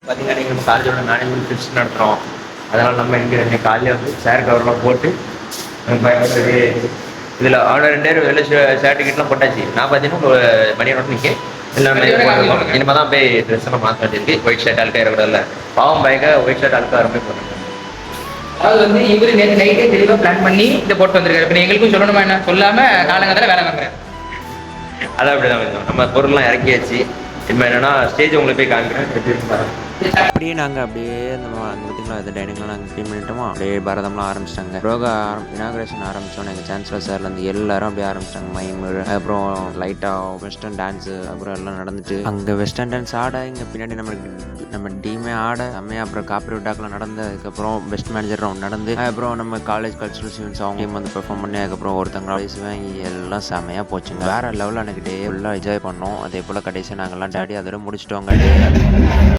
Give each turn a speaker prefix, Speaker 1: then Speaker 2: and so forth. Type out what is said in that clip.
Speaker 1: பார்த்தீங்கன்னா நீங்கள் காலேஜோட மேனேஜ்மெண்ட் ஃபிக்ஸ் நடத்துகிறோம். அதனால் நம்ம இங்கே காலையில் வந்து சேர் கவர்லாம் போட்டு இதில் அவனை 2 பேர் வெளில ஷர்ட் டிக்கெட்லாம் போட்டாச்சு. நான் பார்த்தீங்கன்னா ஒரு மணியோட நிற்க எல்லாமே போட்டுருக்கோம். இனிமேல் தான் போய் ட்ரெஸ் எல்லாம் மாற்ற வேண்டியிருக்கு. ஒயிட் ஷர்ட் அழுக்காக இருக்கக்கூடாதுல்ல, பாவம் பயக்க ஒயிட் ஷர்ட் அழுக்காக ரொம்ப போட்டுருக்கோம்.
Speaker 2: அதாவது வந்து இவரு நேற்று நைட்டே தெளிவாக பிளான் பண்ணி இதை போட்டு வந்திருக்காரு. இப்போ எங்களுக்கும் சொல்லணுமா என்ன, சொல்லாமல் காலங்கத்தில் வேலை வாங்குறேன்.
Speaker 1: அதான் அப்படி தான் கொஞ்சம் நம்ம பொருள்லாம் இறக்கியாச்சு. இனிமேல் என்னன்னா ஸ்டேஜ் உங்களுக்கு போய் காமிக்கிறேன், எப்படி இருக்கு பாருங்க.
Speaker 3: அப்படியே நாங்கள் அப்படியே அங்கே பார்த்திங்களா இந்த டைனிங்லாம் நாங்கள் க்ளீன் பண்ணிட்டோமோ அப்படியே பாரதம்லாம் ஆரம்பிச்சிட்டாங்க. யோகா இனாக்ரேஷன் ஆரம்பித்தோம். எங்கள் சான்சலர் சார்லேருந்து எல்லாரும் அப்படியே ஆரம்பிச்சிட்டாங்க. மைமு, அப்புறம் லைட்டாக வெஸ்டர்ன் டான்ஸு, அப்புறம் எல்லாம் நடந்துட்டு அங்கே வெஸ்டர்ன் டான்ஸ் ஆட இங்கே பின்னாடி நம்ம டீமே ஆட செம்மையாக. அப்புறம் காப்பி டாக்லாம் நடந்து, அதுக்கப்புறம் பெஸ்ட் மேனேஜர் ரவுண்ட் நடந்து, அப்புறம் நம்ம காலேஜ் கல்ச்சுரல் ஈவெண்ட்ஸ் அவங்க வந்து பெர்ஃபார்ம் பண்ணி, அதுக்கப்புறம் ஒருத்தங்க வயசு வாங்கி எல்லாம் செம்மையாக போச்சுங்க. வேறு லெவலில் எனக்கு டே ஃபுல்லாக என்ஜாய் பண்ணோம். அதே போல் கடைசியாக நாங்கள்லாம் டாடி அதோட முடிச்சிட்டோங்க.